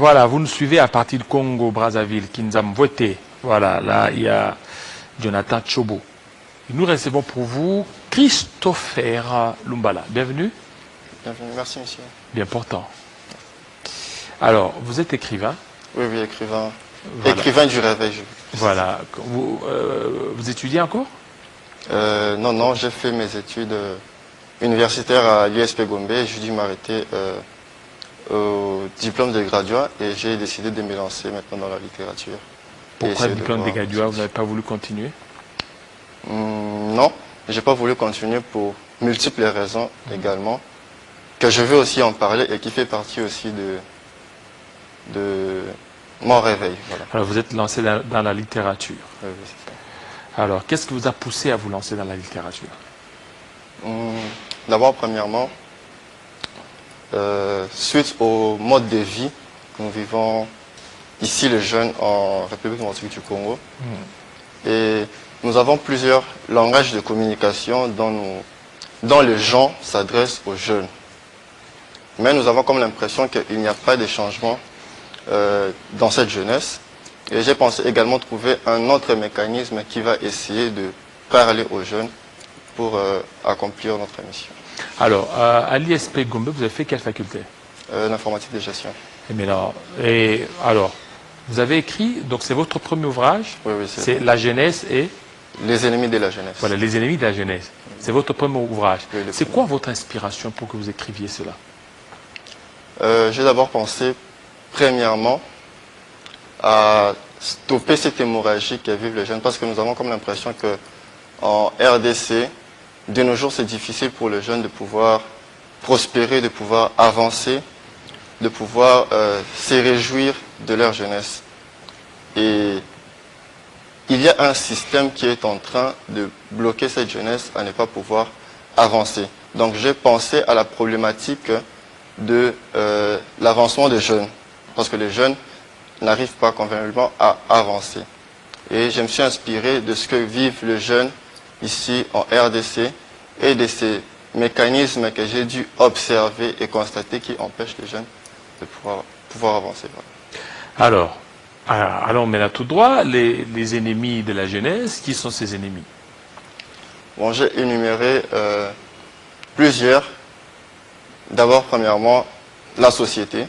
Voilà, vous nous suivez à partir de Congo-Brazzaville, qui nous a voté. Voilà, là, il y a Jonathan Chobo. Et nous recevons pour vous Christopher Lumbala. Bienvenue. Bienvenue, merci monsieur. Bien portant. Alors, vous êtes écrivain. Oui, oui, écrivain. Voilà. Écrivain du réveil. Voilà. Vous étudiez encore? Non, non, j'ai fait mes études universitaires à l'ISP Gombe. J'ai dû m'arrêter au diplôme de graduat et j'ai décidé de me lancer maintenant dans la littérature. Pourquoi le diplôme de graduat, vous n'avez pas voulu continuer? Non, je n'ai pas voulu continuer pour multiples raisons également, que je veux aussi en parler et qui fait partie aussi de mon réveil. Voilà. Alors, vous êtes lancé dans la littérature. Oui, oui, c'est ça. Alors, qu'est-ce qui vous a poussé à vous lancer dans la littérature? D'abord, premièrement, suite au mode de vie que nous vivons ici, les jeunes, en République démocratique du Congo, et nous avons plusieurs langages de communication dont les gens s'adressent aux jeunes. Mais nous avons comme l'impression qu'il n'y a pas de changement dans cette jeunesse. Et j'ai pensé également trouver un autre mécanisme qui va essayer de parler aux jeunes pour accomplir notre mission. Alors, à l'ISP Gombe, vous avez fait quelle faculté? L'informatique de gestion. Et alors, vous avez écrit, donc c'est votre premier ouvrage, Oui, oui, c'est La jeunesse et... Les ennemis de la jeunesse. Voilà, Les ennemis de la jeunesse. C'est votre premier ouvrage. Oui, c'est quoi votre inspiration pour que vous écriviez cela? J'ai d'abord pensé, premièrement, à stopper cette hémorragie que vivent les jeunes, parce que nous avons comme l'impression que en RDC, de nos jours, c'est difficile pour les jeunes de pouvoir prospérer, de pouvoir avancer, de pouvoir se réjouir de leur jeunesse. Et il y a un système qui est en train de bloquer cette jeunesse à ne pas pouvoir avancer. Donc j'ai pensé à la problématique de l'avancement des jeunes, parce que les jeunes n'arrivent pas convenablement à avancer. Et je me suis inspiré de ce que vivent les jeunes ici en RDC et de ces mécanismes que j'ai dû observer et constater qui empêchent les jeunes de pouvoir avancer. Voilà. Alors, allons maintenant tout droit, les ennemis de la jeunesse, qui sont ces ennemis? Bon, j'ai énuméré plusieurs. D'abord, premièrement, la société.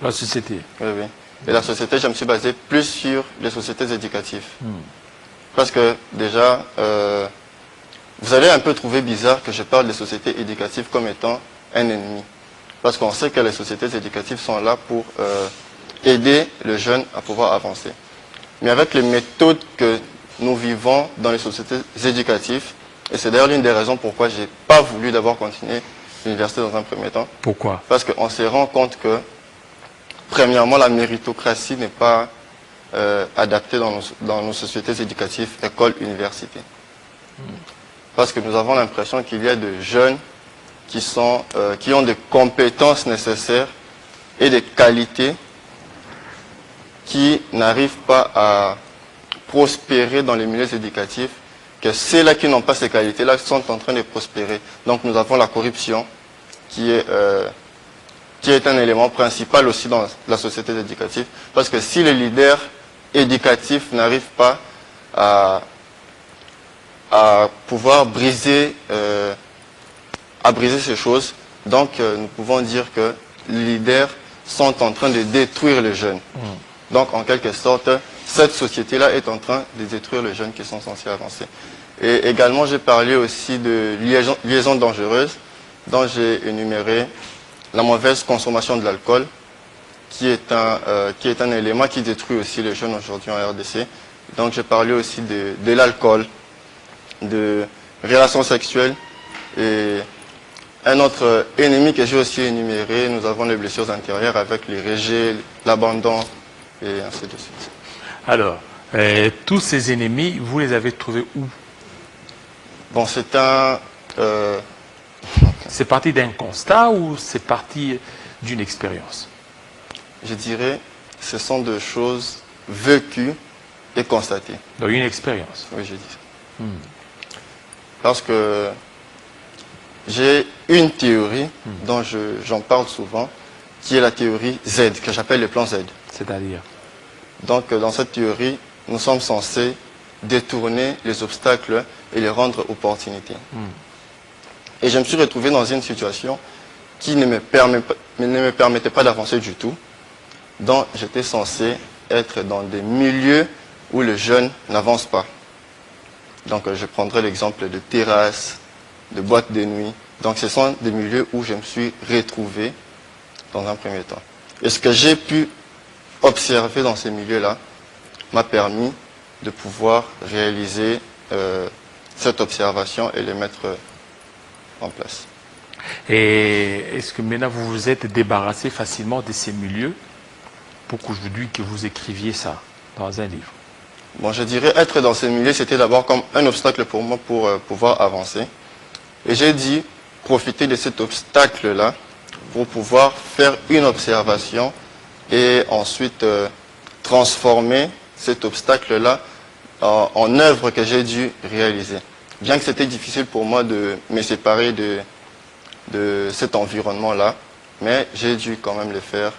La société. Oui, oui. Et la société, je me suis basé plus sur les sociétés éducatives. Parce que déjà, vous allez un peu trouver bizarre que je parle des sociétés éducatives comme étant un ennemi. Parce qu'on sait que les sociétés éducatives sont là pour aider le jeune à pouvoir avancer. Mais avec les méthodes que nous vivons dans les sociétés éducatives, et c'est d'ailleurs l'une des raisons pourquoi je n'ai pas voulu d'abord continuer l'université dans un premier temps. Pourquoi? Parce qu'on se rend compte que, premièrement, la méritocratie n'est pas adaptée dans nos sociétés éducatives, écoles, universités. Parce que nous avons l'impression qu'il y a de jeunes qui ont des compétences nécessaires et des qualités qui n'arrivent pas à prospérer dans les milieux éducatifs, que ceux-là qui n'ont pas ces qualités-là sont en train de prospérer. Donc nous avons la corruption qui est un élément principal aussi dans la société éducative, parce que si les leaders éducatifs n'arrivent pas à pouvoir briser ces choses, donc nous pouvons dire que les leaders sont en train de détruire les jeunes. Donc en quelque sorte, cette société-là est en train de détruire les jeunes qui sont censés avancer. Et également, j'ai parlé aussi de liaisons dangereuses, dont j'ai énuméré la mauvaise consommation de l'alcool, qui est un élément qui détruit aussi les jeunes aujourd'hui en RDC. Donc j'ai parlé aussi de l'alcool, de relations sexuelles, et un autre ennemi que j'ai aussi énuméré, nous avons les blessures antérieures avec les rejets, l'abandon, et ainsi de suite. Alors, tous ces ennemis, vous les avez trouvés où? Bon, c'est parti d'un constat ou c'est parti d'une expérience? Je dirais, ce sont deux choses vécues et constatées. Donc une expérience. Oui, je dis ça. Parce que j'ai une théorie dont j'en parle souvent, qui est la théorie Z, que j'appelle le plan Z. C'est-à-dire? Donc, dans cette théorie, nous sommes censés détourner les obstacles et les rendre opportunités. Et je me suis retrouvé dans une situation qui ne me permettait pas d'avancer du tout. Donc, j'étais censé être dans des milieux où le jeune n'avance pas. Donc, je prendrai l'exemple de terrasses, de boîtes de nuit. Donc, ce sont des milieux où je me suis retrouvé dans un premier temps. Et ce que j'ai pu observer dans ces milieux-là m'a permis de pouvoir réaliser cette observation et les mettre en place. Et est-ce que maintenant vous vous êtes débarrassé facilement de ces milieux pour qu'aujourd'hui que vous écriviez ça dans un livre? Bon, je dirais être dans ces milieux, c'était d'abord comme un obstacle pour moi pour pouvoir avancer. Et j'ai dit profiter de cet obstacle-là pour pouvoir faire une observation et ensuite transformer cet obstacle-là en œuvre que j'ai dû réaliser. Bien que c'était difficile pour moi de me séparer de cet environnement-là, mais j'ai dû quand même le faire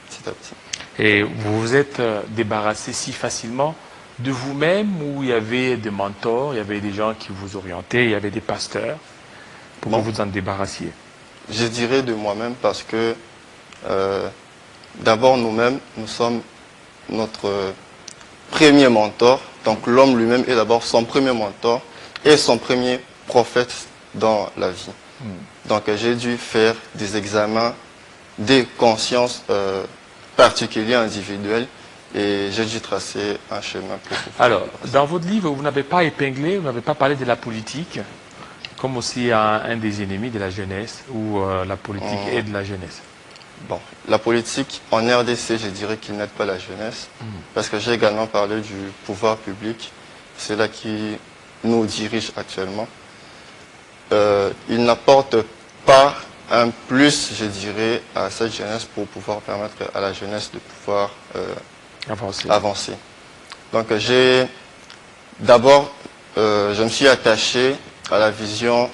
petit à petit. Et vous vous êtes débarrassé si facilement de vous-même, où il y avait des mentors, il y avait des gens qui vous orientaient, il y avait des pasteurs, pour que vous en débarrassiez? Je dirais de moi-même parce que d'abord nous-mêmes, nous sommes notre premier mentor. Donc l'homme lui-même est d'abord son premier mentor et son premier prophète dans la vie. Donc j'ai dû faire des examens des consciences particuliers, individuels, et j'ai dû tracer un chemin pour pouvoir. Alors, dans votre livre, vous n'avez pas épinglé, vous n'avez pas parlé de la politique, comme aussi un des ennemis de la jeunesse, ou la politique aide la jeunesse. Bon, la politique en RDC, je dirais qu'il n'aide pas la jeunesse, parce que j'ai également parlé du pouvoir public, c'est là qui nous dirige actuellement. Il n'apporte pas un plus, je dirais, à cette jeunesse pour pouvoir permettre à la jeunesse de pouvoir avancer. Donc j'ai d'abord, je me suis attaché à la vision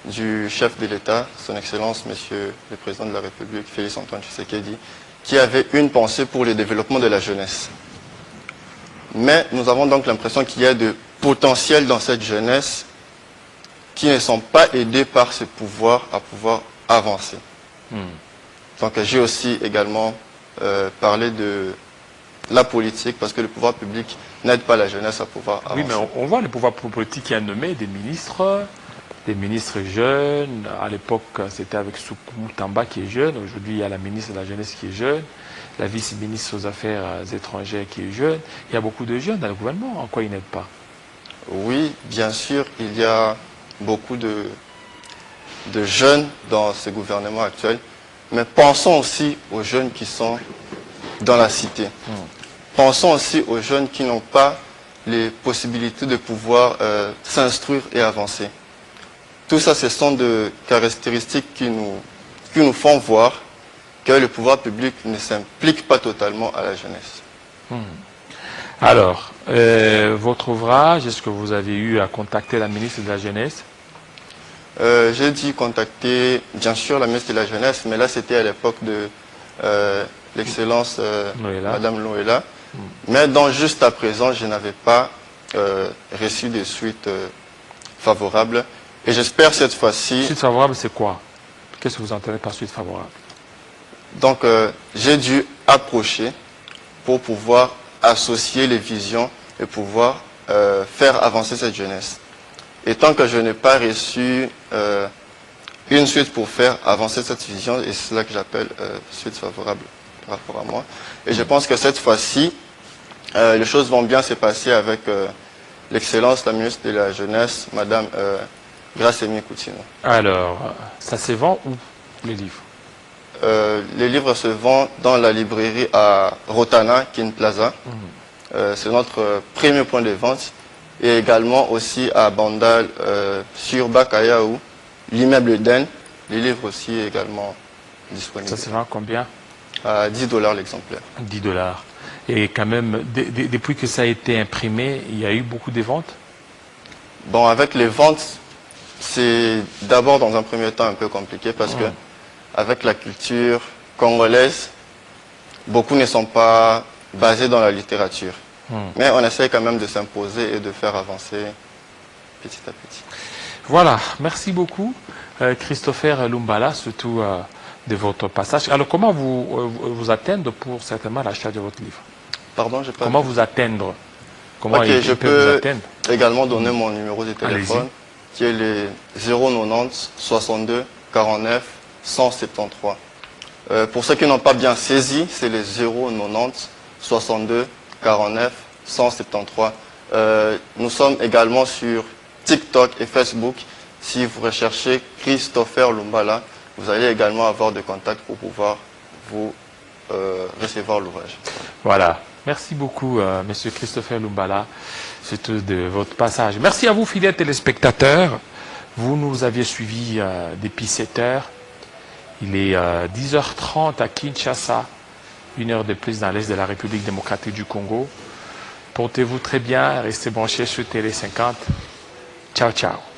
du chef de l'État, son Excellence, Monsieur le Président de la République, Félix Antoine Tshisekedi, qui avait une pensée pour le développement de la jeunesse. Mais nous avons donc l'impression qu'il y a de potentiel dans cette jeunesse qui ne sont pas aidés par ce pouvoir à pouvoir avancer. Donc j'ai aussi également parlé de la politique, parce que le pouvoir public n'aide pas la jeunesse à pouvoir avancer. Oui, mais on voit le pouvoir politique qui a nommé des ministres jeunes. À l'époque, c'était avec Soukou Tamba qui est jeune. Aujourd'hui, il y a la ministre de la Jeunesse qui est jeune, la vice-ministre aux Affaires étrangères qui est jeune. Il y a beaucoup de jeunes dans le gouvernement. En quoi ils n'aident pas? Oui, bien sûr, il y a beaucoup de jeunes dans ce gouvernement actuel. Mais pensons aussi aux jeunes qui sont dans la cité. Pensons aussi aux jeunes qui n'ont pas les possibilités de pouvoir s'instruire et avancer. Tout ça, ce sont des caractéristiques qui nous font voir que le pouvoir public ne s'implique pas totalement à la jeunesse. Alors, votre ouvrage, est-ce que vous avez eu à contacter la ministre de la Jeunesse? J'ai dû contacter, bien sûr, la ministre de la Jeunesse, mais là, c'était à l'époque de l'excellence Madame Loela. Mais juste à présent, je n'avais pas reçu de suite favorable. Et j'espère cette fois-ci... Suite favorable, c'est quoi? Qu'est-ce que vous entendez par suite favorable? Donc, j'ai dû approcher pour pouvoir associer les visions et pouvoir faire avancer cette jeunesse. Et tant que je n'ai pas reçu une suite pour faire avancer cette vision, et c'est cela que j'appelle suite favorable par rapport à moi. Et je pense que cette fois-ci, les choses vont bien se passer avec l'excellence, la ministre de la Jeunesse, Madame Gracemie Coutinho. Alors, ça se vend où, les livres? Les livres se vendent dans la librairie à Rotana, Kin Plaza. C'est notre premier point de vente. Et également aussi à Bandal, sur Bakayaou, l'immeuble d'En. Les livres aussi également disponibles. Ça se vend combien? À $10 l'exemplaire. 10 $. Et quand même, depuis que ça a été imprimé, il y a eu beaucoup de ventes? Bon, avec les ventes, c'est d'abord dans un premier temps un peu compliqué parce que avec la culture, congolaises, beaucoup ne sont pas basés dans la littérature. Mais on essaie quand même de s'imposer et de faire avancer petit à petit. Voilà, merci beaucoup Christopher Lumbala, surtout de votre passage. Alors comment vous atteindre pour certainement l'achat de votre livre? Pardon, j'ai pas... Comment vous atteindre? Comment Ok, je vous peux atteindre? également donner mon numéro de téléphone, qui est le 090 62 49 173. Pour ceux qui n'ont pas bien saisi, c'est le 090 62 49 173. Nous sommes également sur TikTok et Facebook. Si vous recherchez Christopher Lumbala, vous allez également avoir des contacts pour pouvoir vous recevoir l'ouvrage. Voilà. Merci beaucoup, Monsieur Christopher Lumbala, surtout de votre passage. Merci à vous, fidèles téléspectateurs. Vous nous aviez suivis depuis 7 heures. Il est 10h30 à Kinshasa, 1 heure de plus dans l'est de la République démocratique du Congo. Portez-vous très bien, restez branchés sur Télé 50. Ciao, ciao.